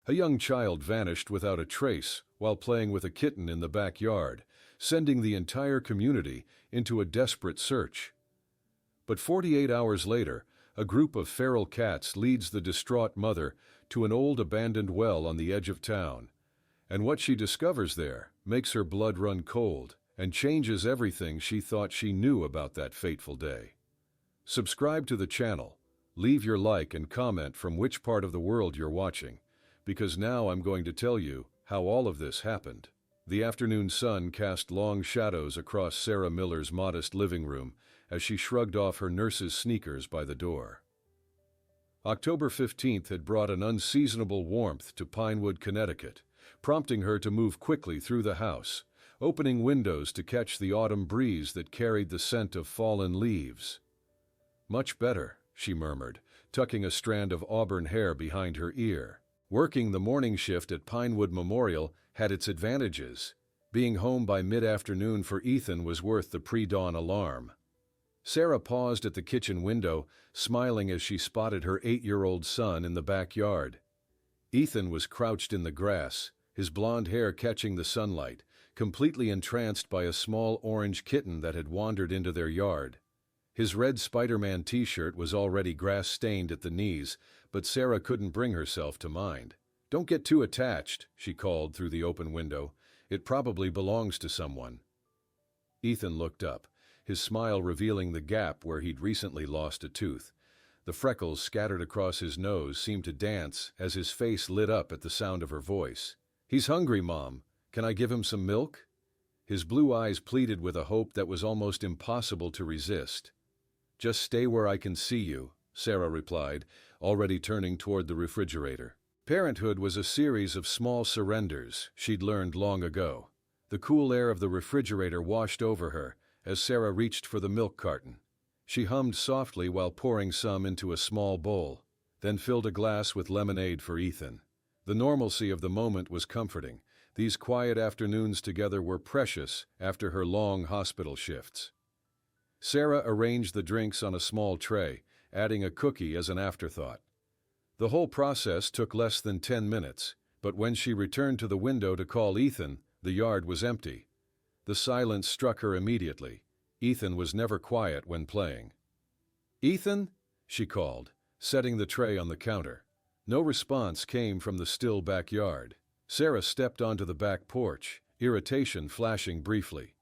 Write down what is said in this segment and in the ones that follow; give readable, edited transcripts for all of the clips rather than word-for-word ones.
A young child vanished without a trace while playing with a kitten in the backyard, sending the entire community into a desperate search. But 48 hours later, a group of feral cats leads the distraught mother to an old abandoned well on the edge of town. And what she discovers there makes her blood run cold and changes everything she thought she knew about that fateful day. Subscribe to the channel, leave your like and comment from which part of the world you're watching, because now I'm going to tell you how all of this happened. The afternoon sun cast long shadows across Sarah Miller's modest living room as she shrugged off her nurse's sneakers by the door. October 15th had brought an unseasonable warmth to Pinewood, Connecticut, prompting her to move quickly through the house, opening windows to catch the autumn breeze that carried the scent of fallen leaves. "Much better," she murmured, tucking a strand of auburn hair behind her ear. Working the morning shift at Pinewood Memorial had its advantages. Being home by mid-afternoon for Ethan was worth the pre-dawn alarm. Sarah paused at the kitchen window, smiling as she spotted her 8-year-old son in the backyard. Ethan was crouched in the grass, his blonde hair catching the sunlight, completely entranced by a small orange kitten that had wandered into their yard. His red Spider-Man t-shirt was already grass-stained at the knees, but Sarah couldn't bring herself to mind. "Don't get too attached," she called through the open window. "It probably belongs to someone." Ethan looked up, his smile revealing the gap where he'd recently lost a tooth. The freckles scattered across his nose seemed to dance as his face lit up at the sound of her voice. "He's hungry, Mom. Can I give him some milk?" His blue eyes pleaded with a hope that was almost impossible to resist. "Just stay where I can see you," Sarah replied, already turning toward the refrigerator. Parenthood was a series of small surrenders she'd learned long ago. The cool air of the refrigerator washed over her as Sarah reached for the milk carton. She hummed softly while pouring some into a small bowl, then filled a glass with lemonade for Ethan. The normalcy of the moment was comforting. These quiet afternoons together were precious after her long hospital shifts. Sarah arranged the drinks on a small tray, adding a cookie as an afterthought. The whole process took less than 10 minutes, but when she returned to the window to call Ethan, the yard was empty. The silence struck her immediately. Ethan was never quiet when playing. "Ethan?" she called, setting the tray on the counter. No response came from the still backyard. Sarah stepped onto the back porch, irritation flashing briefly.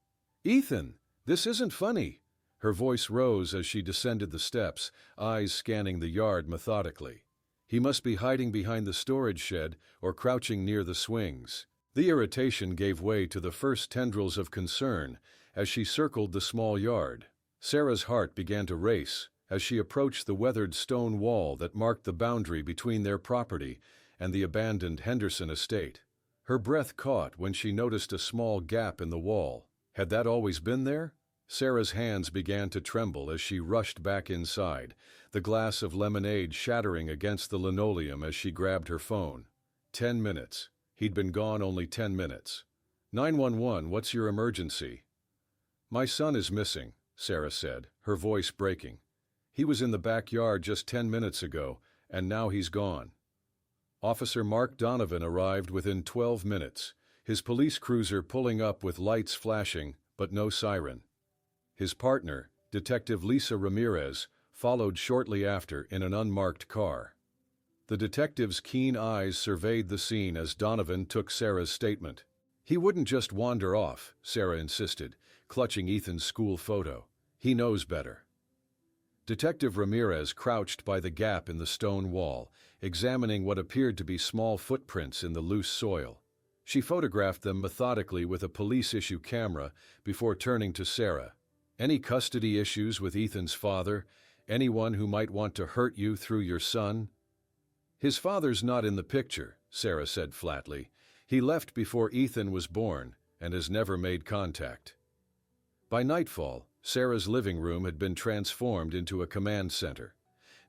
"Ethan, this isn't funny." Her voice rose as she descended the steps, eyes scanning the yard methodically. "He must be hiding behind the storage shed or crouching near the swings." The irritation gave way to the first tendrils of concern as she circled the small yard. Sarah's heart began to race as she approached the weathered stone wall that marked the boundary between their property and the abandoned Henderson estate. Her breath caught when she noticed a small gap in the wall. Had that always been there? Sarah's hands began to tremble as she rushed back inside, the glass of lemonade shattering against the linoleum as she grabbed her phone. 10 minutes. He'd been gone only 10 minutes. 911, what's your emergency? "My son is missing," Sarah said, her voice breaking. "He was in the backyard just 10 minutes ago, and now he's gone." Officer Mark Donovan arrived within 12 minutes, his police cruiser pulling up with lights flashing, but no siren. His partner, Detective Lisa Ramirez, followed shortly after in an unmarked car. The detective's keen eyes surveyed the scene as Donovan took Sarah's statement. "He wouldn't just wander off," Sarah insisted, clutching Ethan's school photo. "He knows better." Detective Ramirez crouched by the gap in the stone wall, examining what appeared to be small footprints in the loose soil. She photographed them methodically with a police-issue camera before turning to Sarah. "Any custody issues with Ethan's father? Anyone who might want to hurt you through your son?" "His father's not in the picture," Sarah said flatly. "He left before Ethan was born and has never made contact." By nightfall, Sarah's living room had been transformed into a command center.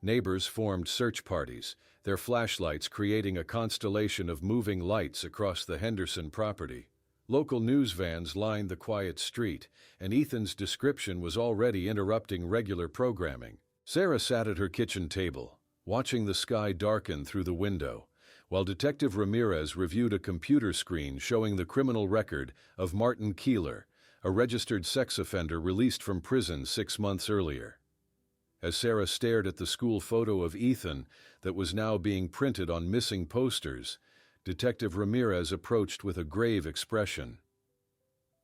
Neighbors formed search parties, their flashlights creating a constellation of moving lights across the Henderson property. Local news vans lined the quiet street, and Ethan's description was already interrupting regular programming. Sarah sat at her kitchen table, watching the sky darken through the window, while Detective Ramirez reviewed a computer screen showing the criminal record of Martin Keeler, a registered sex offender released from prison 6 months earlier. As Sarah stared at the school photo of Ethan that was now being printed on missing posters, Detective Ramirez approached with a grave expression.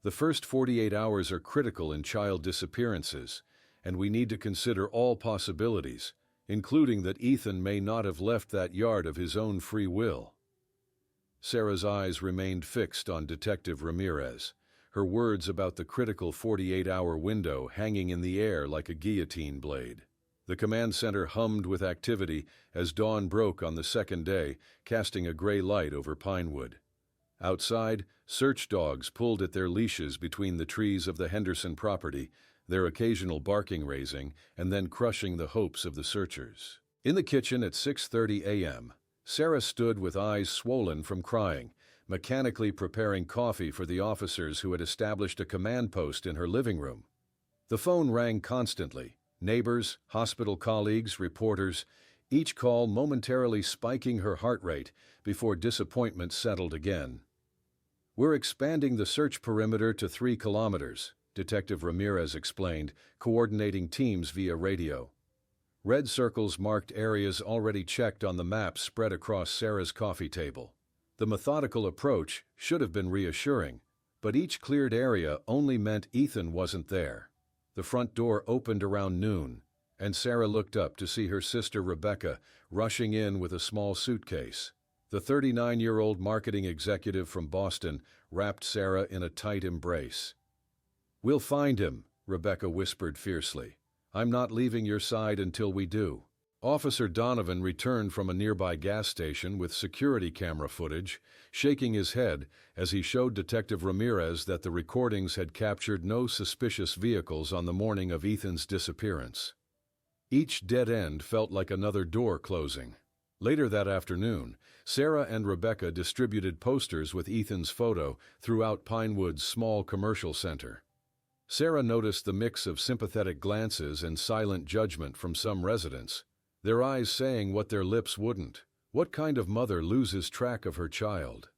The first 48 hours are critical in child disappearances, and we need to consider all possibilities, including that Ethan may not have left that yard of his own free will. Sarah's eyes remained fixed on Detective Ramirez, her words about the critical 48-hour window hanging in the air like a guillotine blade. The command center hummed with activity as dawn broke on the second day, casting a gray light over Pinewood. Outside, search dogs pulled at their leashes between the trees of the Henderson property, their occasional barking raising and then crushing the hopes of the searchers. In the kitchen at 6:30 a.m., Sarah stood with eyes swollen from crying, mechanically preparing coffee for the officers who had established a command post in her living room. The phone rang constantly. Neighbors, hospital colleagues, reporters, each call momentarily spiking her heart rate before disappointment settled again. "We're expanding the search perimeter to 3 kilometers, Detective Ramirez explained, coordinating teams via radio. Red circles marked areas already checked on the map spread across Sarah's coffee table. The methodical approach should have been reassuring, but each cleared area only meant Ethan wasn't there. The front door opened around noon, and Sarah looked up to see her sister Rebecca rushing in with a small suitcase. The 39-year-old marketing executive from Boston wrapped Sarah in a tight embrace. "We'll find him," Rebecca whispered fiercely. "I'm not leaving your side until we do." Officer Donovan returned from a nearby gas station with security camera footage, shaking his head as he showed Detective Ramirez that the recordings had captured no suspicious vehicles on the morning of Ethan's disappearance. Each dead end felt like another door closing. Later that afternoon, Sarah and Rebecca distributed posters with Ethan's photo throughout Pinewood's small commercial center. Sarah noticed the mix of sympathetic glances and silent judgment from some residents, their eyes saying what their lips wouldn't. What kind of mother loses track of her child?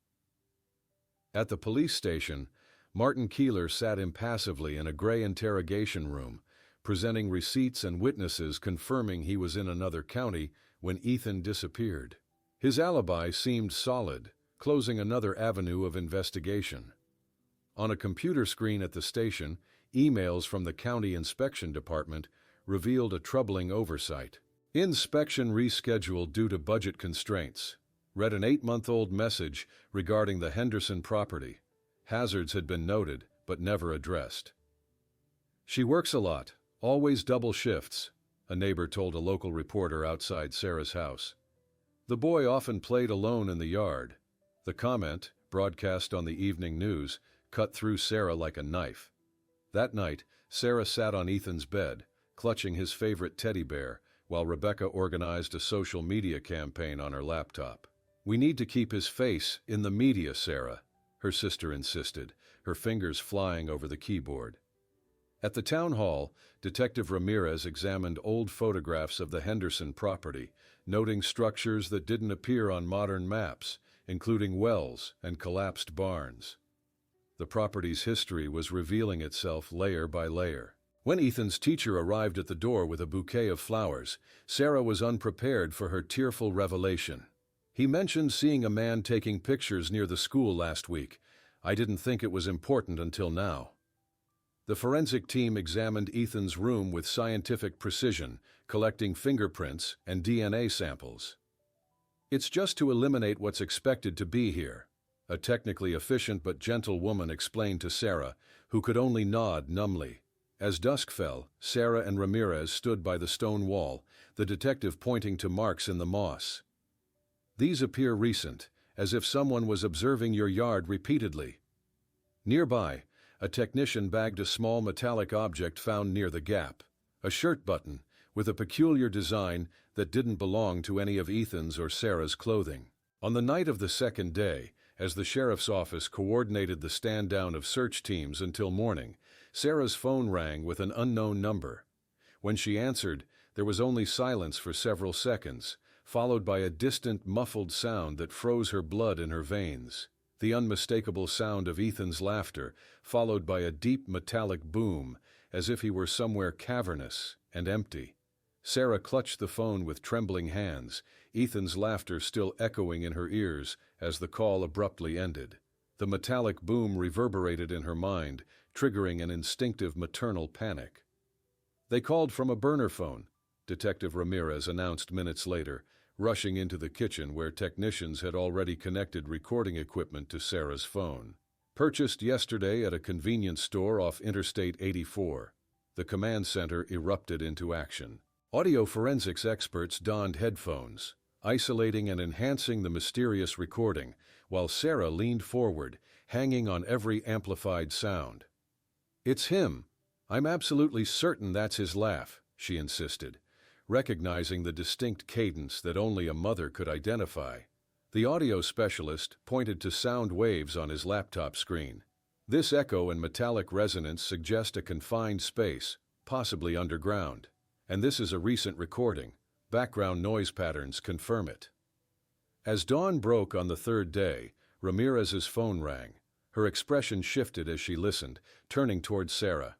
At the police station, Martin Keeler sat impassively in a gray interrogation room, presenting receipts and witnesses confirming he was in another county when Ethan disappeared. His alibi seemed solid, closing another avenue of investigation. On a computer screen at the station, emails from the county inspection department revealed a troubling oversight. "Inspection rescheduled due to budget constraints," read an 8-month-old message regarding the Henderson property. Hazards had been noted, but never addressed. "She works a lot, always double shifts," a neighbor told a local reporter outside Sarah's house. "The boy often played alone in the yard." The comment, broadcast on the evening news, cut through Sarah like a knife. That night, Sarah sat on Ethan's bed, clutching his favorite teddy bear, while Rebecca organized a social media campaign on her laptop. "We need to keep his face in the media, Sarah," her sister insisted, her fingers flying over the keyboard. At the town hall, Detective Ramirez examined old photographs of the Henderson property, noting structures that didn't appear on modern maps, including wells and collapsed barns. The property's history was revealing itself layer by layer. When Ethan's teacher arrived at the door with a bouquet of flowers, Sarah was unprepared for her tearful revelation. "He mentioned seeing a man taking pictures near the school last week. I didn't think it was important until now." The forensic team examined Ethan's room with scientific precision, collecting fingerprints and DNA samples. "It's just to eliminate what's expected to be here," a technically efficient but gentle woman explained to Sarah, who could only nod numbly. As dusk fell, Sarah and Ramirez stood by the stone wall, the detective pointing to marks in the moss. "These appear recent, as if someone was observing your yard repeatedly." Nearby, a technician bagged a small metallic object found near the gap, a shirt button with a peculiar design that didn't belong to any of Ethan's or Sarah's clothing. On the night of the second day, as the sheriff's office coordinated the stand-down of search teams until morning, Sarah's phone rang with an unknown number. When she answered, there was only silence for several seconds, followed by a distant, muffled sound that froze her blood in her veins. The unmistakable sound of Ethan's laughter, followed by a deep metallic boom, as if he were somewhere cavernous and empty. Sarah clutched the phone with trembling hands, Ethan's laughter still echoing in her ears as the call abruptly ended. The metallic boom reverberated in her mind, triggering an instinctive maternal panic. "They called from a burner phone," Detective Ramirez announced minutes later, rushing into the kitchen where technicians had already connected recording equipment to Sarah's phone. "Purchased yesterday at a convenience store off Interstate 84. The command center erupted into action. Audio forensics experts donned headphones, isolating and enhancing the mysterious recording, while Sarah leaned forward, hanging on every amplified sound. "It's him. I'm absolutely certain that's his laugh," she insisted, recognizing the distinct cadence that only a mother could identify. The audio specialist pointed to sound waves on his laptop screen. "This echo and metallic resonance suggest a confined space, possibly underground. And this is a recent recording. Background noise patterns confirm it." As dawn broke on the third day, Ramirez's phone rang. Her expression shifted as she listened, turning towards Sarah.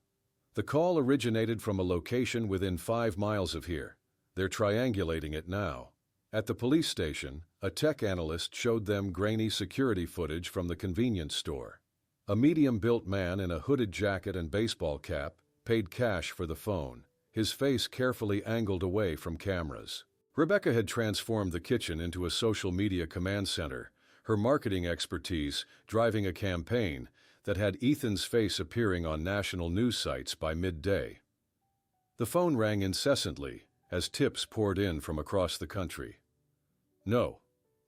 "The call originated from a location within 5 miles of here. They're triangulating it now." At the police station, a tech analyst showed them grainy security footage from the convenience store. A medium-built man in a hooded jacket and baseball cap paid cash for the phone, his face carefully angled away from cameras. Rebecca had transformed the kitchen into a social media command center, her marketing expertise driving a campaign that had Ethan's face appearing on national news sites by midday. The phone rang incessantly as tips poured in from across the country. "No,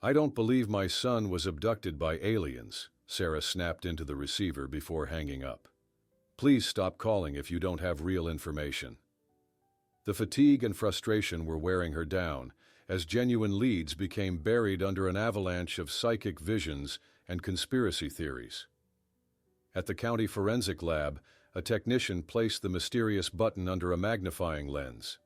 I don't believe my son was abducted by aliens," Sarah snapped into the receiver before hanging up. "Please stop calling if you don't have real information." The fatigue and frustration were wearing her down, as genuine leads became buried under an avalanche of psychic visions and conspiracy theories. At the county forensic lab, a technician placed the mysterious button under a magnifying lens.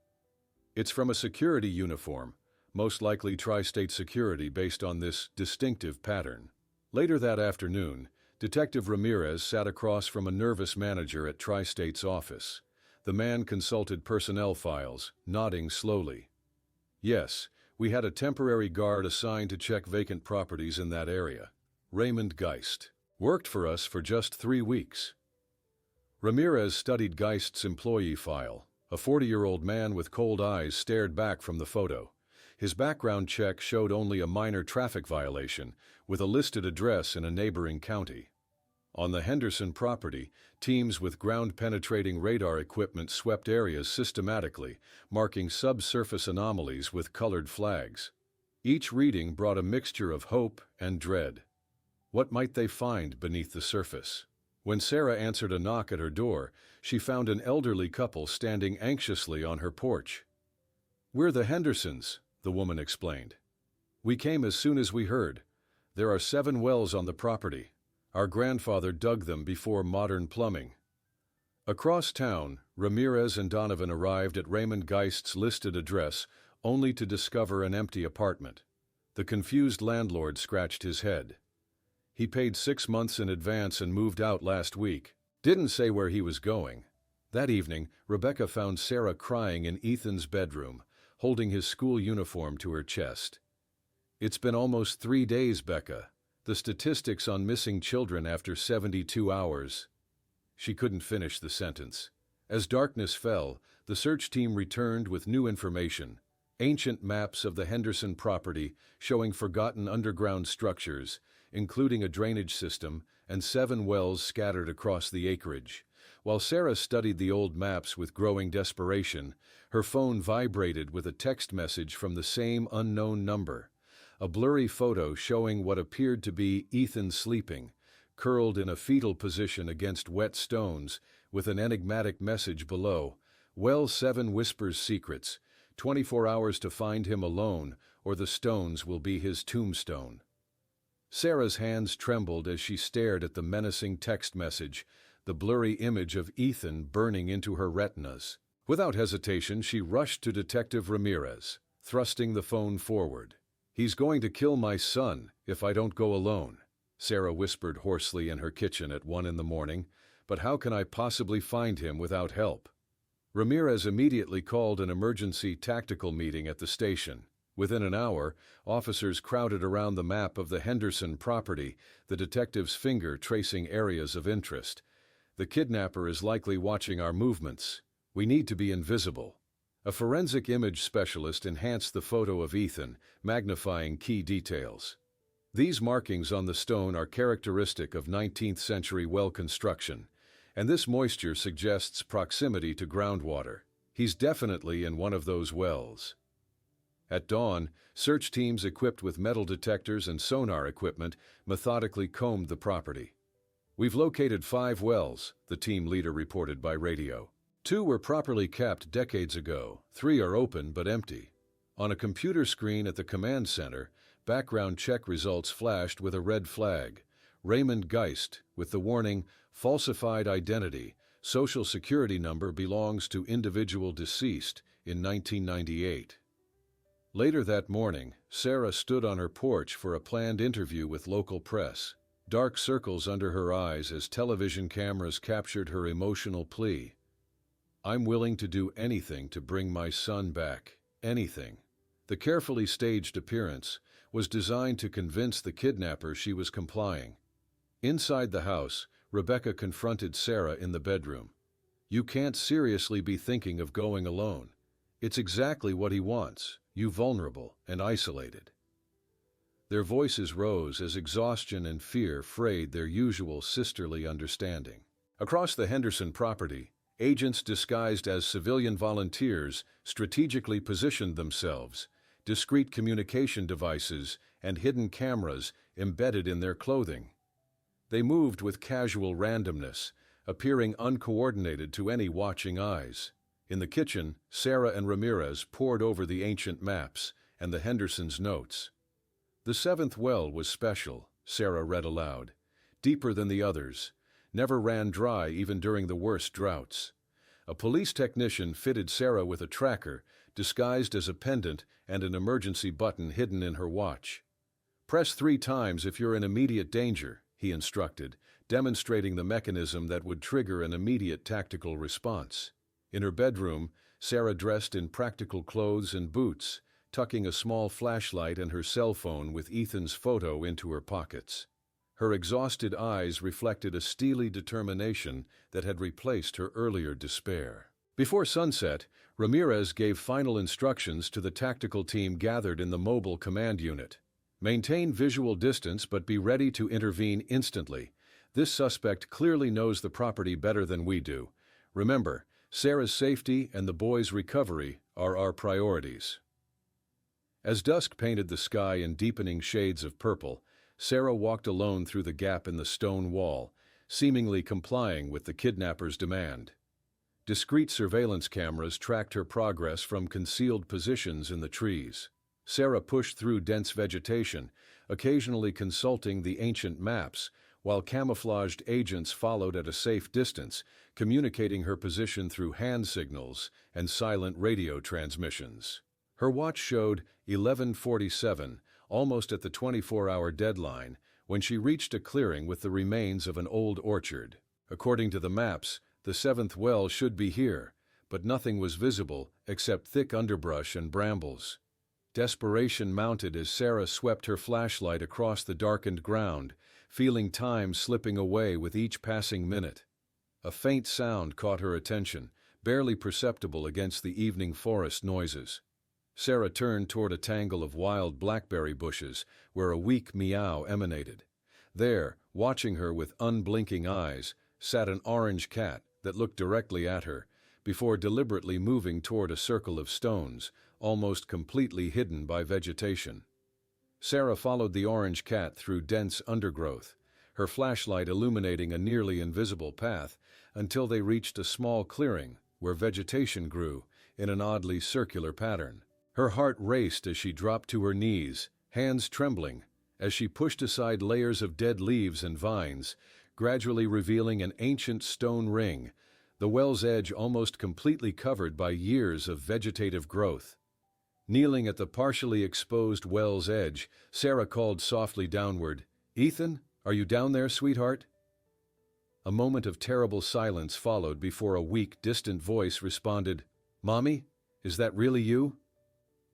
"It's from a security uniform, most likely Tri-State Security based on this distinctive pattern." Later that afternoon, Detective Ramirez sat across from a nervous manager at Tri-State's office. The man consulted personnel files, nodding slowly. "Yes, we had a temporary guard assigned to check vacant properties in that area. Raymond Geist. Worked for us for just 3 weeks." Ramirez studied Geist's employee file. A 40-year-old man with cold eyes stared back from the photo. His background check showed only a minor traffic violation, with a listed address in a neighboring county. On the Henderson property, teams with ground-penetrating radar equipment swept areas systematically, marking subsurface anomalies with colored flags. Each reading brought a mixture of hope and dread. What might they find beneath the surface? When Sarah answered a knock at her door, she found an elderly couple standing anxiously on her porch. "We're the Hendersons," the woman explained. "We came as soon as we heard. There are 7 wells on the property. Our grandfather dug them before modern plumbing." Across town, Ramirez and Donovan arrived at Raymond Geist's listed address, only to discover an empty apartment. The confused landlord scratched his head. "He paid 6 months in advance and moved out last week. Didn't say where he was going." That evening, Rebecca found Sarah crying in Ethan's bedroom, holding his school uniform to her chest. "It's been almost 3 days, Becca. The statistics on missing children after 72 hours. She couldn't finish the sentence. As darkness fell, the search team returned with new information. Ancient maps of the Henderson property showing forgotten underground structures, including a drainage system and 7 wells scattered across the acreage. While Sarah studied the old maps with growing desperation, her phone vibrated with a text message from the same unknown number. A blurry photo showing what appeared to be Ethan sleeping, curled in a fetal position against wet stones, with an enigmatic message below. "Well 7 whispers secrets. 24 hours to find him alone, or the stones will be his tombstone." Sarah's hands trembled as she stared at the menacing text message, the blurry image of Ethan burning into her retinas. Without hesitation, she rushed to Detective Ramirez. thrusting the phone forward. "He's going to kill my son if I don't go alone," Sarah whispered hoarsely in her kitchen at 1 a.m, "but how can I possibly find him without help?" Ramirez immediately called an emergency tactical meeting at the station. Within an hour, officers crowded around the map of the Henderson property, the detective's finger tracing areas of interest. "The kidnapper is likely watching our movements. We need to be invisible." A forensic image specialist enhanced the photo of Ethan, magnifying key details. "These markings on the stone are characteristic of 19th century well construction, and this moisture suggests proximity to groundwater. He's definitely in one of those wells." At dawn, search teams equipped with metal detectors and sonar equipment methodically combed the property. "We've located 5 wells," the team leader reported by radio. 2 were properly capped decades ago, 3 are open but empty. On a computer screen at the command center, background check results flashed with a red flag. Raymond Geist, with the warning, "Falsified identity, social security number belongs to individual deceased in 1998. Later that morning, Sarah stood on her porch for a planned interview with local press. Dark circles under her eyes as television cameras captured her emotional plea. "I'm willing to do anything to bring my son back. Anything." The carefully staged appearance was designed to convince the kidnapper she was complying. Inside the house, Rebecca confronted Sarah in the bedroom. "You can't seriously be thinking of going alone. It's exactly what he wants, you vulnerable and isolated." Their voices rose as exhaustion and fear frayed their usual sisterly understanding. Across the Henderson property, agents disguised as civilian volunteers strategically positioned themselves, discreet communication devices and hidden cameras embedded in their clothing. They moved with casual randomness, appearing uncoordinated to any watching eyes. In the kitchen, Sarah and Ramirez pored over the ancient maps and the Hendersons' notes. "The 7th well was special," Sarah read aloud. "Deeper than the others. Never ran dry even during the worst droughts." A police technician fitted Sarah with a tracker, disguised as a pendant and an emergency button hidden in her watch. "Press 3 times if you're in immediate danger," he instructed, demonstrating the mechanism that would trigger an immediate tactical response. In her bedroom, Sarah dressed in practical clothes and boots, tucking a small flashlight and her cell phone with Ethan's photo into her pockets. Her exhausted eyes reflected a steely determination that had replaced her earlier despair. Before sunset, Ramirez gave final instructions to the tactical team gathered in the mobile command unit. "Maintain visual distance but be ready to intervene instantly. This suspect clearly knows the property better than we do. Remember, Sarah's safety and the boy's recovery are our priorities." As dusk painted the sky in deepening shades of purple, Sarah walked alone through the gap in the stone wall, seemingly complying with the kidnapper's demand. Discreet surveillance cameras tracked her progress from concealed positions in the trees. Sarah pushed through dense vegetation, occasionally consulting the ancient maps, while camouflaged agents followed at a safe distance, communicating her position through hand signals and silent radio transmissions. Her watch showed 11:47, almost at the 24-hour deadline, when she reached a clearing with the remains of an old orchard. According to the maps, the 7th well should be here, but nothing was visible except thick underbrush and brambles. Desperation mounted as Sarah swept her flashlight across the darkened ground, feeling time slipping away with each passing minute. A faint sound caught her attention, barely perceptible against the evening forest noises. Sarah turned toward a tangle of wild blackberry bushes where a weak meow emanated. There, watching her with unblinking eyes, sat an orange cat that looked directly at her, before deliberately moving toward a circle of stones, almost completely hidden by vegetation. Sarah followed the orange cat through dense undergrowth, her flashlight illuminating a nearly invisible path until they reached a small clearing where vegetation grew in an oddly circular pattern. Her heart raced as she dropped to her knees, hands trembling, as she pushed aside layers of dead leaves and vines, gradually revealing an ancient stone ring, the well's edge almost completely covered by years of vegetative growth. Kneeling at the partially exposed well's edge, Sarah called softly downward, "Ethan, are you down there, sweetheart?" A moment of terrible silence followed before a weak, distant voice responded, "Mommy, is that really you?"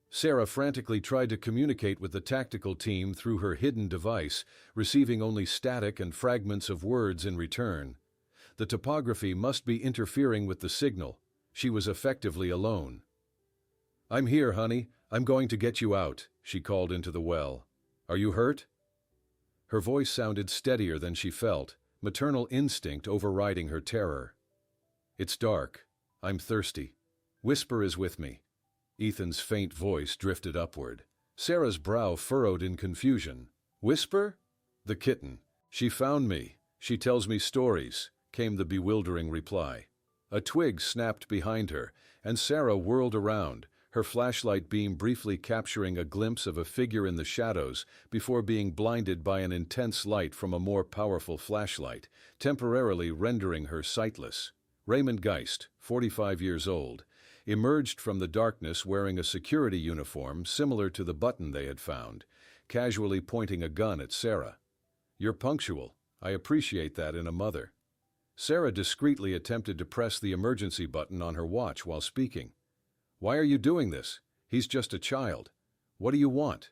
Sarah frantically tried to communicate with the tactical team through her hidden device, receiving only static and fragments of words in return. The topography must be interfering with the signal. She was effectively alone. "I'm here, honey. I'm going to get you out," she called into the well. "Are you hurt?" Her voice sounded steadier than she felt, maternal instinct overriding her terror. "It's dark. I'm thirsty. Whisper is with me." Ethan's faint voice drifted upward. Sarah's brow furrowed in confusion. "Whisper?" "The kitten. She found me. She tells me stories," came the bewildering reply. A twig snapped behind her, and Sarah whirled around, her flashlight beam briefly capturing a glimpse of a figure in the shadows before being blinded by an intense light from a more powerful flashlight, temporarily rendering her sightless. Raymond Geist, 45 years old, emerged from the darkness wearing a security uniform similar to the button they had found, casually pointing a gun at Sarah. "You're punctual. I appreciate that in a mother." Sarah discreetly attempted to press the emergency button on her watch while speaking. "Why are you doing this? He's just a child. What do you want?"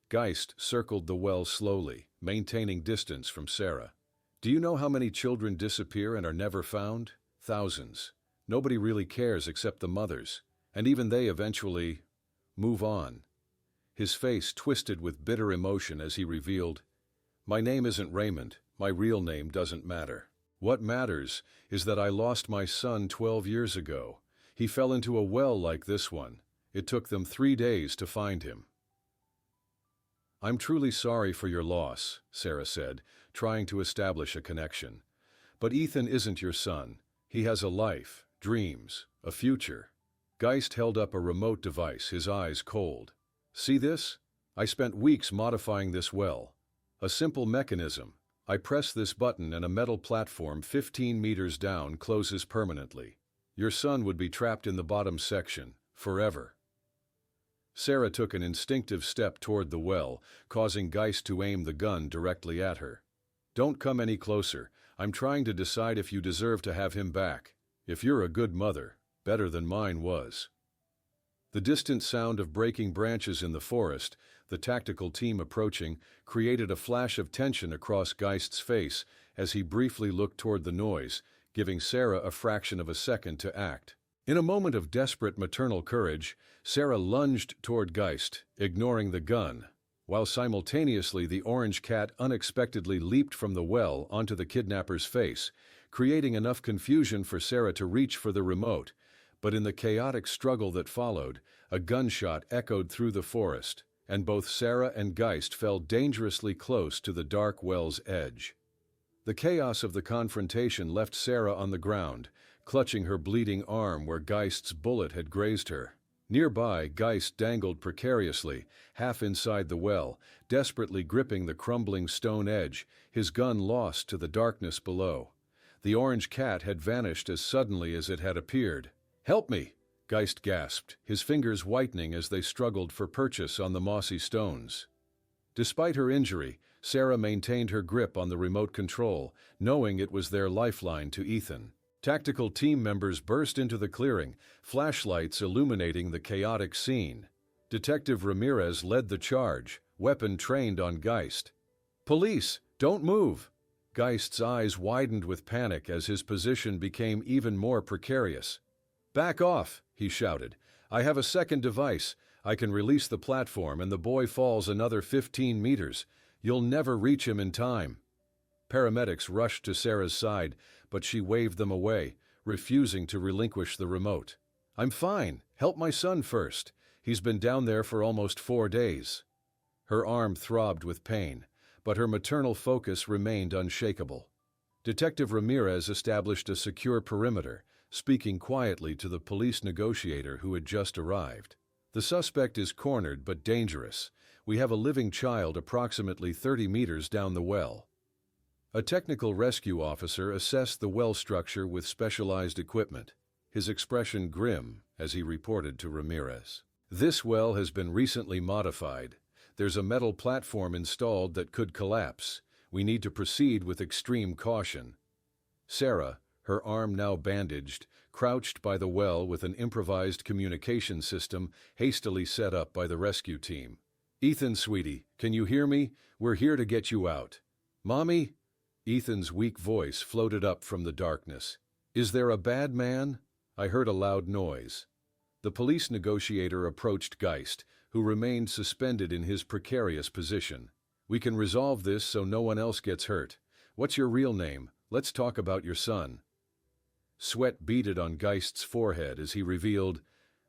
Geist circled the well slowly, maintaining distance from Sarah. "Do you know how many children disappear and are never found? Thousands. Nobody really cares except the mothers, and even they eventually move on." His face twisted with bitter emotion as he revealed, "My name isn't Raymond. My real name doesn't matter. What matters is that I lost my son 12 years ago. He fell into a well like this one. It took them 3 days to find him." "I'm truly sorry for your loss," Sarah said, trying to establish a connection. "But Ethan isn't your son. He has a life, dreams, a future." Geist held up a remote device, his eyes cold. "See this? I spent weeks modifying this well. A simple mechanism. I press this button and a metal platform 15 meters down closes permanently. Your son would be trapped in the bottom section, forever." Sarah took an instinctive step toward the well, causing Geist to aim the gun directly at her. "Don't come any closer. I'm trying to decide if you deserve to have him back. If you're a good mother, better than mine was." The distant sound of breaking branches in the forest, the tactical team approaching, created a flash of tension across Geist's face as he briefly looked toward the noise, giving Sarah a fraction of a second to act. In a moment of desperate maternal courage, Sarah lunged toward Geist, ignoring the gun, while simultaneously the orange cat unexpectedly leaped from the well onto the kidnapper's face, creating enough confusion for Sarah to reach for the remote. But in the chaotic struggle that followed, a gunshot echoed through the forest, and both Sarah and Geist fell dangerously close to the dark well's edge. The chaos of the confrontation left Sarah on the ground, clutching her bleeding arm where Geist's bullet had grazed her. Nearby, Geist dangled precariously, half inside the well, desperately gripping the crumbling stone edge, his gun lost to the darkness below. The orange cat had vanished as suddenly as it had appeared. "Help me!" Geist gasped, his fingers whitening as they struggled for purchase on the mossy stones. Despite her injury, Sarah maintained her grip on the remote control, knowing it was their lifeline to Ethan. Tactical team members burst into the clearing, flashlights illuminating the chaotic scene. Detective Ramirez led the charge, weapon trained on Geist. "Police, don't move!" Geist's eyes widened with panic as his position became even more precarious. "Back off," he shouted. "I have a second device. I can release the platform and the boy falls another 15 meters. You'll never reach him in time." Paramedics rushed to Sarah's side, but she waved them away, refusing to relinquish the remote. "I'm fine. Help my son first. He's been down there for almost 4 days." Her arm throbbed with pain, but her maternal focus remained unshakable. Detective Ramirez established a secure perimeter, speaking quietly to the police negotiator who had just arrived. "The suspect is cornered but dangerous. We have a living child approximately 30 meters down the well." A technical rescue officer assessed the well structure with specialized equipment, his expression grim as he reported to Ramirez. This well has been recently modified. There's a metal platform installed that could collapse. We need to proceed with extreme caution. Sarah, her arm now bandaged, crouched by the well with an improvised communication system hastily set up by the rescue team. "Ethan, sweetie, can you hear me? We're here to get you out." "Mommy?" Ethan's weak voice floated up from the darkness. "Is there a bad man?" I heard a loud noise. The police negotiator approached Geist, who remained suspended in his precarious position. "We can resolve this so no one else gets hurt. What's your real name? Let's talk about your son." Sweat beaded on Geist's forehead as he revealed,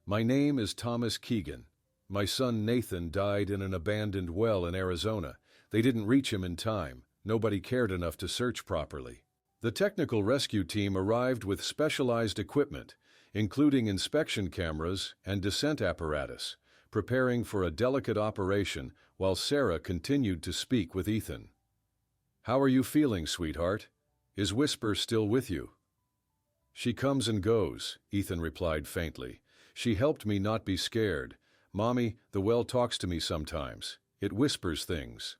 "My name is Thomas Keegan. My son Nathan died in an abandoned well in Arizona. They didn't reach him in time. Nobody cared enough to search properly." The technical rescue team arrived with specialized equipment, including inspection cameras and descent apparatus, preparing for a delicate operation while Sarah continued to speak with Ethan. "How are you feeling, sweetheart? Is Whisper still with you?" "She comes and goes," Ethan replied faintly. "She helped me not be scared. Mommy, the well talks to me sometimes. It whispers things."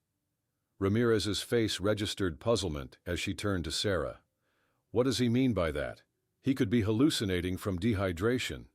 Ramirez's face registered puzzlement as she turned to Sarah. "What does he mean by that? He could be hallucinating from dehydration."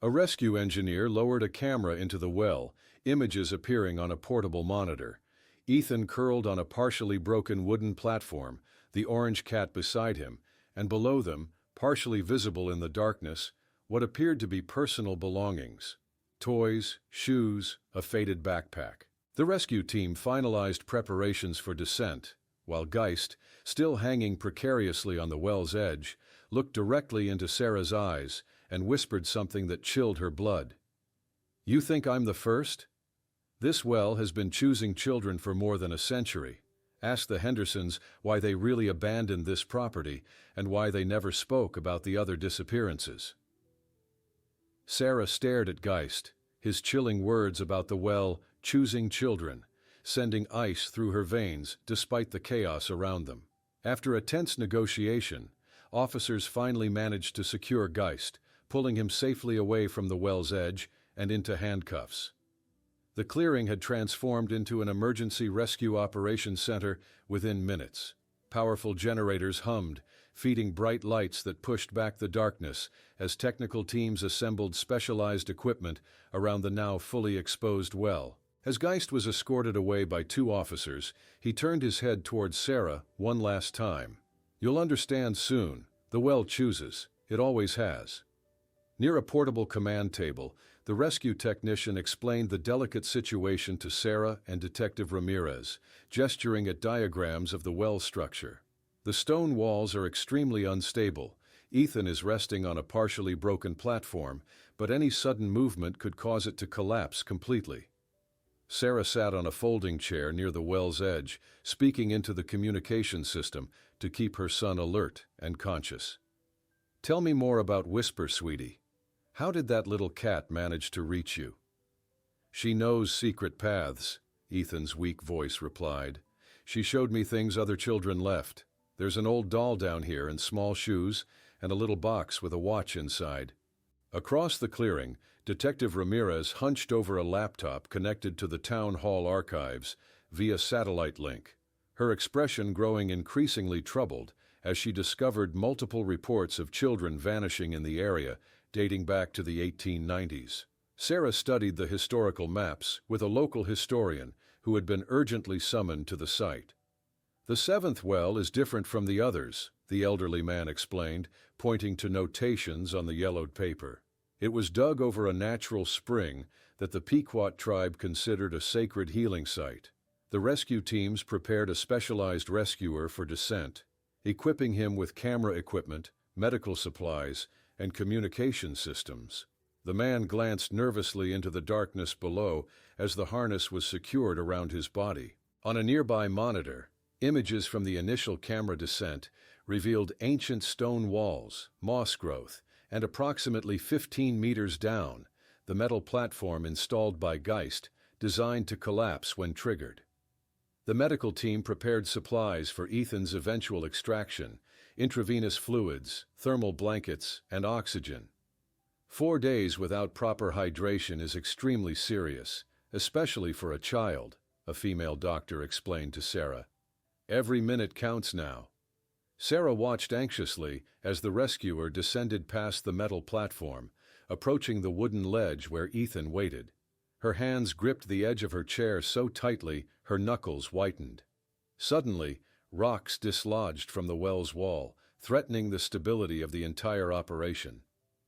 A rescue engineer lowered a camera into the well, images appearing on a portable monitor. Ethan curled on a partially broken wooden platform, the orange cat beside him, and below them, partially visible in the darkness, what appeared to be personal belongings: toys, shoes, a faded backpack. The rescue team finalized preparations for descent, while Geist, still hanging precariously on the well's edge, looked directly into Sarah's eyes and whispered something that chilled her blood. "You think I'm the first? This well has been choosing children for more than a century. Ask the Hendersons why they really abandoned this property and why they never spoke about the other disappearances." Sarah stared at Geist, his chilling words about the well choosing children, sending ice through her veins despite the chaos around them. After a tense negotiation, officers finally managed to secure Geist, pulling him safely away from the well's edge and into handcuffs. The clearing had transformed into an emergency rescue operations center within minutes. Powerful generators hummed, feeding bright lights that pushed back the darkness as technical teams assembled specialized equipment around the now fully exposed well. As Geist was escorted away by two officers, he turned his head towards Sarah one last time. "You'll understand soon. The well chooses. It always has." Near a portable command table, the rescue technician explained the delicate situation to Sarah and Detective Ramirez, gesturing at diagrams of the well structure. "The stone walls are extremely unstable. Ethan is resting on a partially broken platform, but any sudden movement could cause it to collapse completely." Sarah sat on a folding chair near the well's edge, speaking into the communication system to keep her son alert and conscious. "Tell me more about Whisper, sweetie. How did that little cat manage to reach you?" "She knows secret paths," Ethan's weak voice replied. "She showed me things other children left. There's an old doll down here and small shoes, and a little box with a watch inside." Across the clearing, Detective Ramirez hunched over a laptop connected to the town hall archives via satellite link, her expression growing increasingly troubled as she discovered multiple reports of children vanishing in the area dating back to the 1890s. Sarah studied the historical maps with a local historian who had been urgently summoned to the site. "The seventh well is different from the others," the elderly man explained, pointing to notations on the yellowed paper. "It was dug over a natural spring that the Pequot tribe considered a sacred healing site. The rescue teams prepared a specialized rescuer for descent, equipping him with camera equipment, medical supplies, and communication systems." The man glanced nervously into the darkness below as the harness was secured around his body. On a nearby monitor, images from the initial camera descent revealed ancient stone walls, moss growth, and approximately 15 meters down, the metal platform installed by Geist, designed to collapse when triggered. The medical team prepared supplies for Ethan's eventual extraction: intravenous fluids, thermal blankets, and oxygen. 4 days without proper hydration is extremely serious, especially for a child, a female doctor explained to Sarah. Every minute counts now. Sarah watched anxiously as the rescuer descended past the metal platform, approaching the wooden ledge where Ethan waited. Her hands gripped the edge of her chair so tightly her knuckles whitened. Suddenly, rocks dislodged from the well's wall, threatening the stability of the entire operation.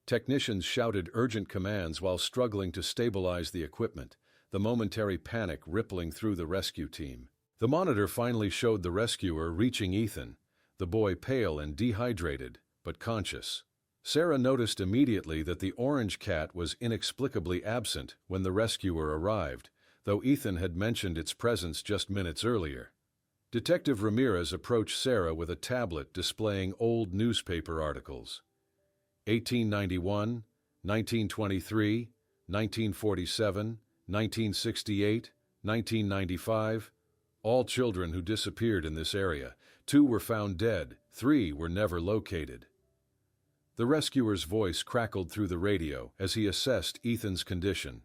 Technicians shouted urgent commands while struggling to stabilize the equipment, the momentary panic rippling through the rescue team. The monitor finally showed the rescuer reaching Ethan, the boy pale and dehydrated, but conscious. Sarah noticed immediately that the orange cat was inexplicably absent when the rescuer arrived, though Ethan had mentioned its presence just minutes earlier. Detective Ramirez approached Sarah with a tablet displaying old newspaper articles. 1891, 1923, 1947, 1968, 1995, all children who disappeared in this area. 2 were found dead, 3 were never located. The rescuer's voice crackled through the radio as he assessed Ethan's condition.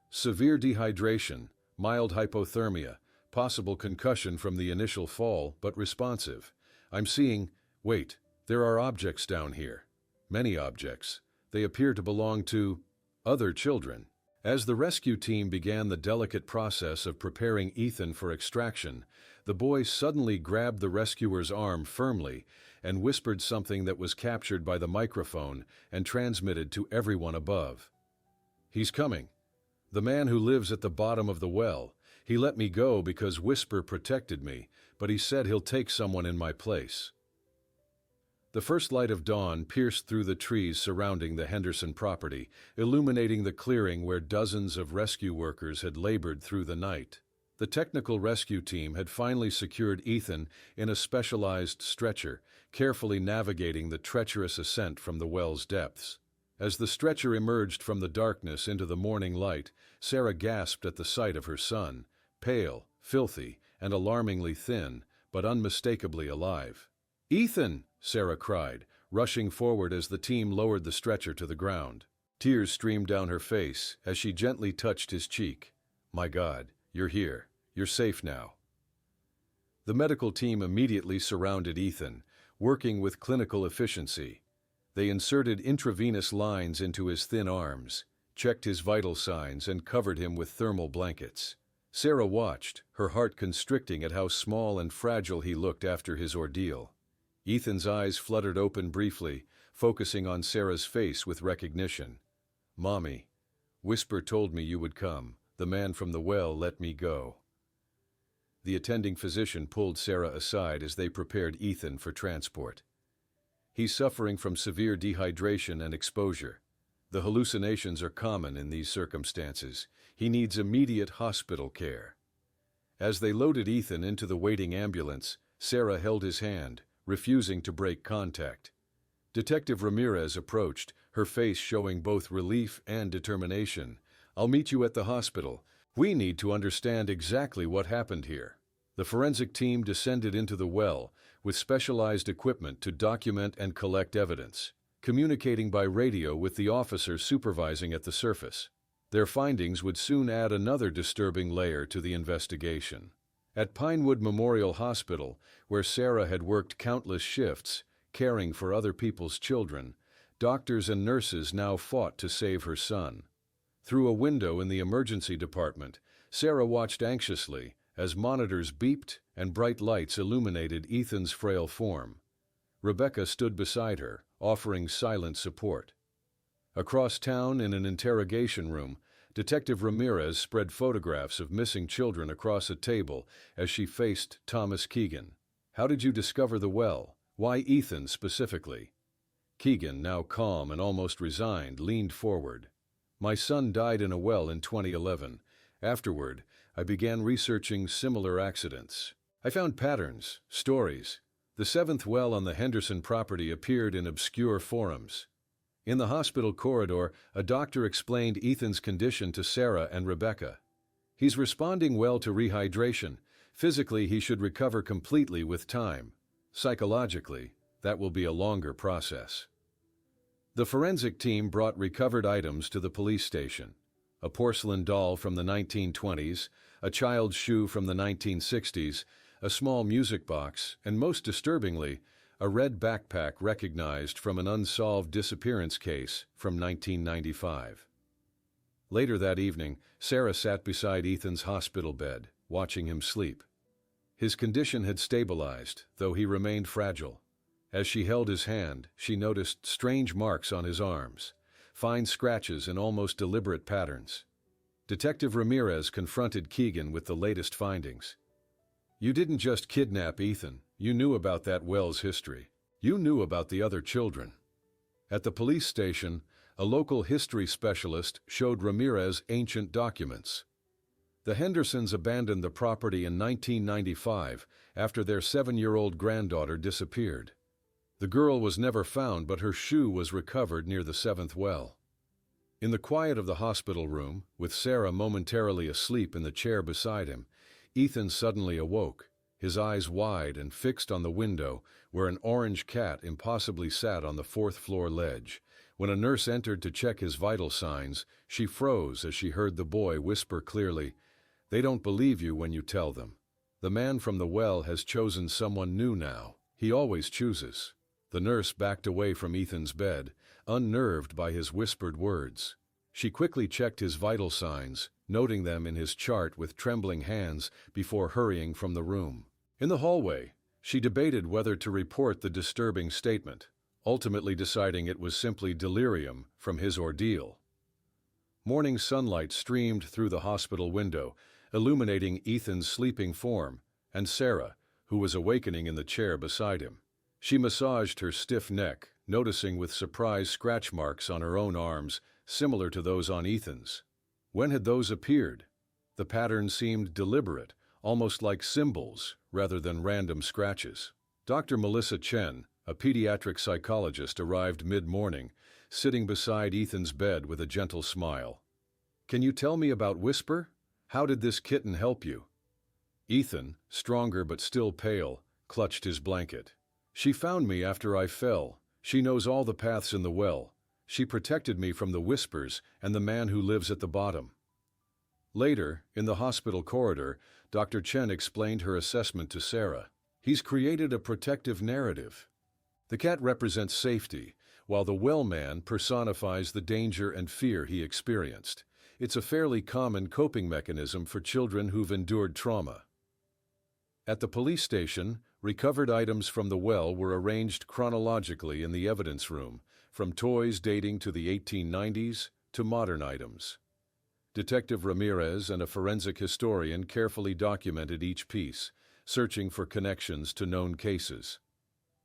Severe dehydration, mild hypothermia, possible concussion from the initial fall, but responsive. I'm seeing, wait, there are objects down here. Many objects. They appear to belong to other children. As the rescue team began the delicate process of preparing Ethan for extraction, the boy suddenly grabbed the rescuer's arm firmly and whispered something that was captured by the microphone and transmitted to everyone above. He's coming. The man who lives at the bottom of the well. He let me go because Whisper protected me, but he said he'll take someone in my place. The first light of dawn pierced through the trees surrounding the Henderson property, illuminating the clearing where dozens of rescue workers had labored through the night. The technical rescue team had finally secured Ethan in a specialized stretcher, carefully navigating the treacherous ascent from the well's depths. As the stretcher emerged from the darkness into the morning light, Sarah gasped at the sight of her son, pale, filthy, and alarmingly thin, but unmistakably alive. "Ethan!" Sarah cried, rushing forward as the team lowered the stretcher to the ground. Tears streamed down her face as she gently touched his cheek. "My God, you're here. You're safe now." The medical team immediately surrounded Ethan, working with clinical efficiency. They inserted intravenous lines into his thin arms, checked his vital signs, and covered him with thermal blankets. Sarah watched, her heart constricting at how small and fragile he looked after his ordeal. Ethan's eyes fluttered open briefly, focusing on Sarah's face with recognition. "Mommy, Whisper told me you would come. The man from the well let me go." The attending physician pulled Sarah aside as they prepared Ethan for transport. "He's suffering from severe dehydration and exposure. The hallucinations are common in these circumstances. He needs immediate hospital care." As they loaded Ethan into the waiting ambulance, Sarah held his hand, refusing to break contact. Detective Ramirez approached, her face showing both relief and determination. "I'll meet you at the hospital. We need to understand exactly what happened here." The forensic team descended into the well with specialized equipment to document and collect evidence, communicating by radio with the officer supervising at the surface. Their findings would soon add another disturbing layer to the investigation. At Pinewood Memorial Hospital, where Sarah had worked countless shifts, caring for other people's children, doctors and nurses now fought to save her son. Through a window in the emergency department, Sarah watched anxiously as monitors beeped and bright lights illuminated Ethan's frail form. Rebecca stood beside her, offering silent support. Across town, in an interrogation room, Detective Ramirez spread photographs of missing children across a table as she faced Thomas Keegan. "How did you discover the well? Why Ethan specifically?" Keegan, now calm and almost resigned, leaned forward. "My son died in a well in 2011. Afterward, I began researching similar accidents. I found patterns, stories. The 7th well on the Henderson property appeared in obscure forums. In the hospital corridor, a doctor explained Ethan's condition to Sarah and Rebecca. He's responding well to rehydration. Physically, he should recover completely with time. Psychologically, that will be a longer process." The forensic team brought recovered items to the police station: a porcelain doll from the 1920s, a child's shoe from the 1960s, a small music box, and most disturbingly, a red backpack recognized from an unsolved disappearance case from 1995. Later that evening, Sarah sat beside Ethan's hospital bed, watching him sleep. His condition had stabilized, though he remained fragile. As she held his hand, she noticed strange marks on his arms, fine scratches in almost deliberate patterns. Detective Ramirez confronted Keegan with the latest findings. "You didn't just kidnap Ethan, you knew about that well's history. You knew about the other children." At the police station, a local history specialist showed Ramirez ancient documents. The Hendersons abandoned the property in 1995 after their 7-year-old granddaughter disappeared. The girl was never found, but her shoe was recovered near the 7th well. In the quiet of the hospital room, with Sarah momentarily asleep in the chair beside him, Ethan suddenly awoke, his eyes wide and fixed on the window where an orange cat impossibly sat on the 4th-floor ledge. When a nurse entered to check his vital signs, she froze as she heard the boy whisper clearly, "They don't believe you when you tell them. The man from the well has chosen someone new now. He always chooses." The nurse backed away from Ethan's bed, unnerved by his whispered words. She quickly checked his vital signs, noting them in his chart with trembling hands before hurrying from the room. In the hallway, she debated whether to report the disturbing statement, ultimately deciding it was simply delirium from his ordeal. Morning sunlight streamed through the hospital window, illuminating Ethan's sleeping form, and Sarah, who was awakening in the chair beside him. She massaged her stiff neck, noticing with surprise scratch marks on her own arms, similar to those on Ethan's. When had those appeared? The pattern seemed deliberate, almost like symbols rather than random scratches. Dr. Melissa Chen, a pediatric psychologist, arrived mid-morning, sitting beside Ethan's bed with a gentle smile. "Can you tell me about Whisper? How did this kitten help you?" Ethan, stronger but still pale, clutched his blanket. "She found me after I fell. She knows all the paths in the well. She protected me from the whispers and the man who lives at the bottom." Later, in the hospital corridor, Dr. Chen explained her assessment to Sarah. "He's created a protective narrative. The cat represents safety, while the well man personifies the danger and fear he experienced. It's a fairly common coping mechanism for children who've endured trauma." At the police station, recovered items from the well were arranged chronologically in the evidence room, from toys dating to the 1890s to modern items. Detective Ramirez and a forensic historian carefully documented each piece, searching for connections to known cases.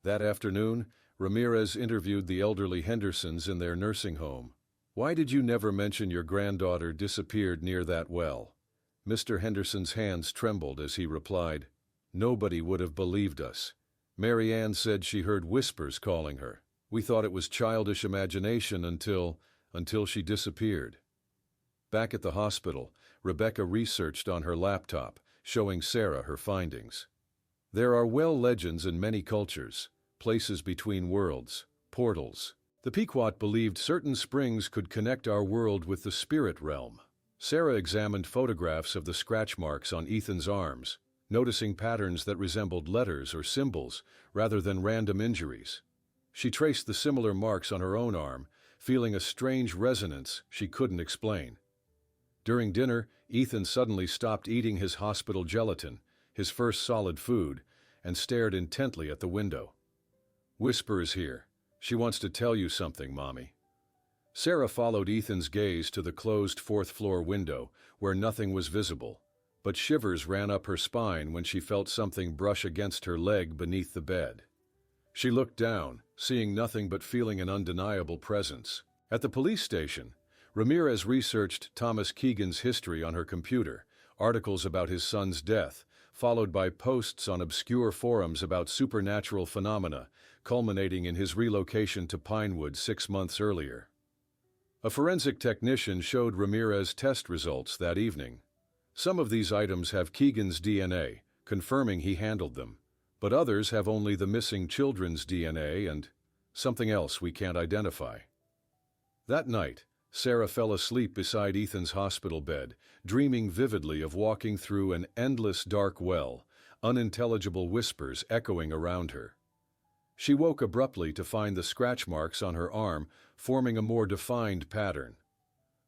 That afternoon, Ramirez interviewed the elderly Hendersons in their nursing home. "Why did you never mention your granddaughter disappeared near that well?" Mr. Henderson's hands trembled as he replied, "Nobody would have believed us. Mary Ann said she heard whispers calling her. We thought it was childish imagination until she disappeared." Back at the hospital, Rebecca researched on her laptop, showing Sarah her findings. There are well legends in many cultures, places between worlds, portals. The Pequot believed certain springs could connect our world with the spirit realm. Sarah examined photographs of the scratch marks on Ethan's arms, noticing patterns that resembled letters or symbols rather than random injuries. She traced the similar marks on her own arm, feeling a strange resonance she couldn't explain. During dinner, Ethan suddenly stopped eating his hospital gelatin, his first solid food, and stared intently at the window. "Whisper is here. She wants to tell you something, Mommy." Sarah followed Ethan's gaze to the closed 4th-floor window, where nothing was visible, but shivers ran up her spine when she felt something brush against her leg beneath the bed. She looked down, seeing nothing but feeling an undeniable presence. At the police station, Ramirez researched Thomas Keegan's history on her computer, articles about his son's death, followed by posts on obscure forums about supernatural phenomena, culminating in his relocation to Pinewood 6 months earlier. A forensic technician showed Ramirez test results that evening. Some of these items have Keegan's DNA, confirming he handled them, but others have only the missing children's DNA and something else we can't identify. That night, Sarah fell asleep beside Ethan's hospital bed, dreaming vividly of walking through an endless dark well, unintelligible whispers echoing around her. She woke abruptly to find the scratch marks on her arm forming a more defined pattern.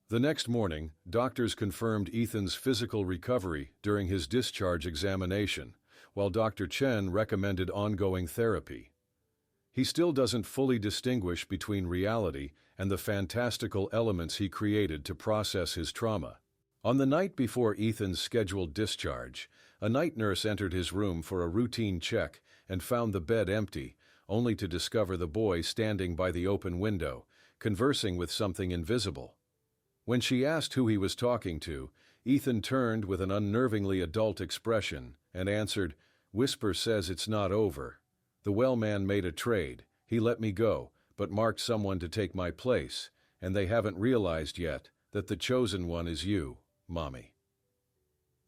The next morning, doctors confirmed Ethan's physical recovery during his discharge examination, while Dr. Chen recommended ongoing therapy. He still doesn't fully distinguish between reality and the fantastical elements he created to process his trauma. On the night before Ethan's scheduled discharge, a night nurse entered his room for a routine check and found the bed empty, only to discover the boy standing by the open window, conversing with something invisible. When she asked who he was talking to, Ethan turned with an unnervingly adult expression and answered, "Whisper says it's not over. The well man made a trade. He let me go, but marked someone to take my place, and they haven't realized yet that the chosen one is you, Mommy."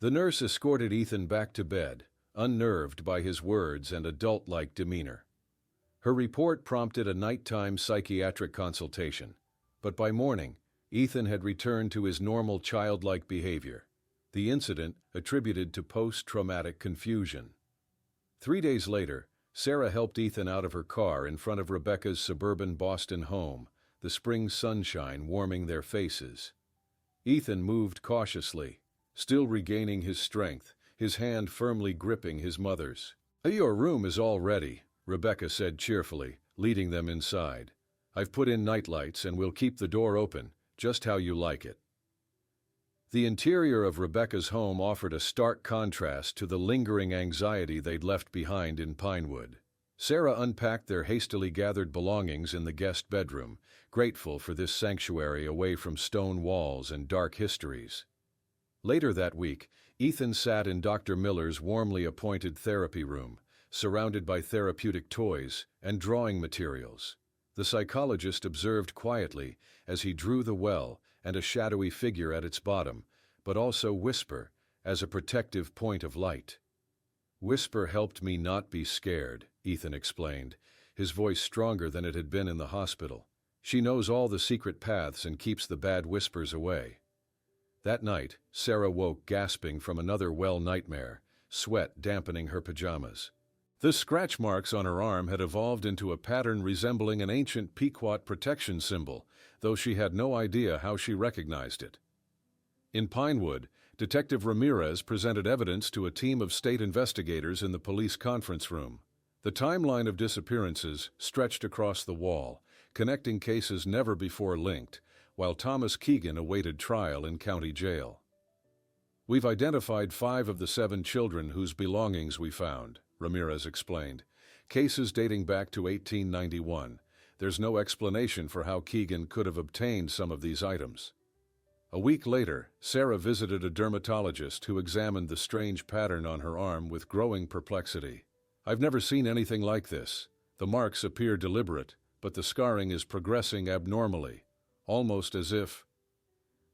The nurse escorted Ethan back to bed, unnerved by his words and adult-like demeanor. Her report prompted a nighttime psychiatric consultation, but by morning, Ethan had returned to his normal childlike behavior, the incident attributed to post-traumatic confusion. 3 days later, Sarah helped Ethan out of her car in front of Rebecca's suburban Boston home, the spring sunshine warming their faces. Ethan moved cautiously, still regaining his strength, his hand firmly gripping his mother's. "Your room is all ready," Rebecca said cheerfully, leading them inside. "I've put in nightlights and we'll keep the door open, just how you like it." The interior of Rebecca's home offered a stark contrast to the lingering anxiety they'd left behind in Pinewood. Sarah unpacked their hastily gathered belongings in the guest bedroom, grateful for this sanctuary away from stone walls and dark histories. Later that week, Ethan sat in Dr. Miller's warmly appointed therapy room, surrounded by therapeutic toys and drawing materials. The psychologist observed quietly as he drew the well and a shadowy figure at its bottom, but also Whisper as a protective point of light. "Whisper helped me not be scared," Ethan explained, his voice stronger than it had been in the hospital. "She knows all the secret paths and keeps the bad whispers away." That night, Sarah woke gasping from another well nightmare, sweat dampening her pajamas. The scratch marks on her arm had evolved into a pattern resembling an ancient Pequot protection symbol, though she had no idea how she recognized it. In Pinewood, Detective Ramirez presented evidence to a team of state investigators in the police conference room. The timeline of disappearances stretched across the wall, connecting cases never before linked, while Thomas Kitten awaited trial in county jail. "We've identified 5 of the 7 children whose belongings we found," Ramirez explained. "Cases dating back to 1891. There's no explanation for how Keegan could have obtained some of these items." A week later, Sarah visited a dermatologist who examined the strange pattern on her arm with growing perplexity. "I've never seen anything like this. The marks appear deliberate, but the scarring is progressing abnormally, almost as if—"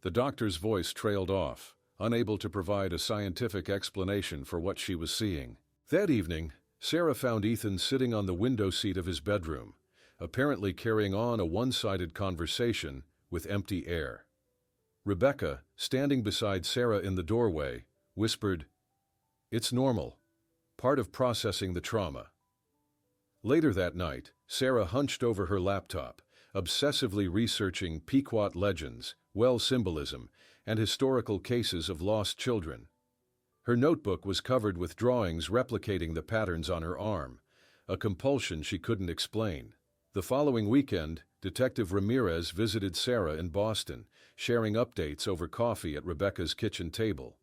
The doctor's voice trailed off, unable to provide a scientific explanation for what she was seeing. That evening, Sarah found Ethan sitting on the window seat of his bedroom, apparently carrying on a one-sided conversation with empty air. Rebecca, standing beside Sarah in the doorway, whispered, "It's normal. Part of processing the trauma." Later that night, Sarah hunched over her laptop, obsessively researching Pequot legends, well symbolism, and historical cases of lost children. Her notebook was covered with drawings replicating the patterns on her arm, a compulsion she couldn't explain. The following weekend, Detective Ramirez visited Sarah in Boston, sharing updates over coffee at Rebecca's kitchen table.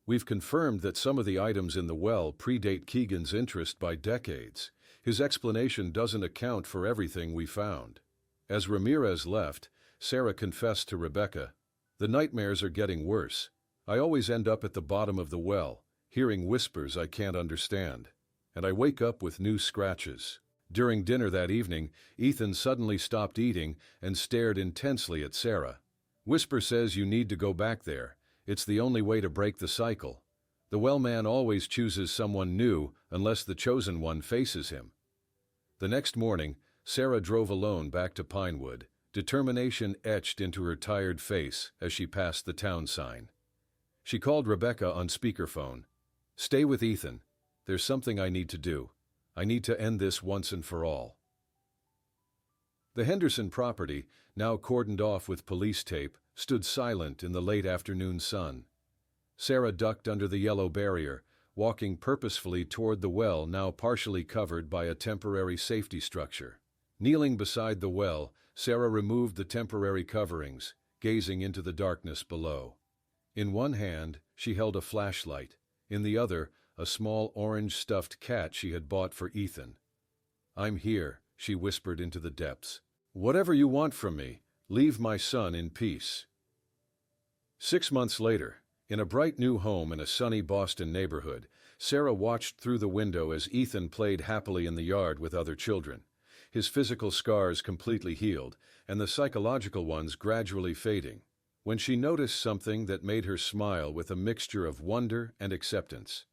"We've confirmed that some of the items in the well predate Keegan's interest by decades. His explanation doesn't account for everything we found." As Ramirez left, Sarah confessed to Rebecca, "The nightmares are getting worse. I always end up at the bottom of the well, hearing whispers I can't understand. And I wake up with new scratches." During dinner that evening, Ethan suddenly stopped eating and stared intensely at Sarah. "Whisper says you need to go back there. It's the only way to break the cycle. The well man always chooses someone new unless the chosen one faces him." The next morning, Sarah drove alone back to Pinewood, Determination etched into her tired face as she passed the town sign. She called Rebecca on speakerphone. "Stay with Ethan. There's something I need to do. I need to end this once and for all." The Henderson property, now cordoned off with police tape, stood silent in the late afternoon sun. Sarah ducked under the yellow barrier, walking purposefully toward the well now partially covered by a temporary safety structure. Kneeling beside the well, Sarah removed the temporary coverings, gazing into the darkness below. In one hand, she held a flashlight. In the other, a small orange stuffed cat she had bought for Ethan. "I'm here," she whispered into the depths. "Whatever you want from me, leave my son in peace." 6 months later, in a bright new home in a sunny Boston neighborhood, Sarah watched through the window as Ethan played happily in the yard with other children, his physical scars completely healed and the psychological ones gradually fading, when she noticed something that made her smile with a mixture of wonder and acceptance.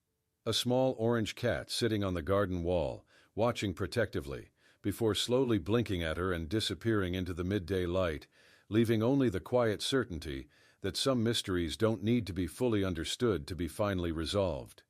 A small orange cat sitting on the garden wall, watching protectively, before slowly blinking at her and disappearing into the midday light, leaving only the quiet certainty that some mysteries don't need to be fully understood to be finally resolved.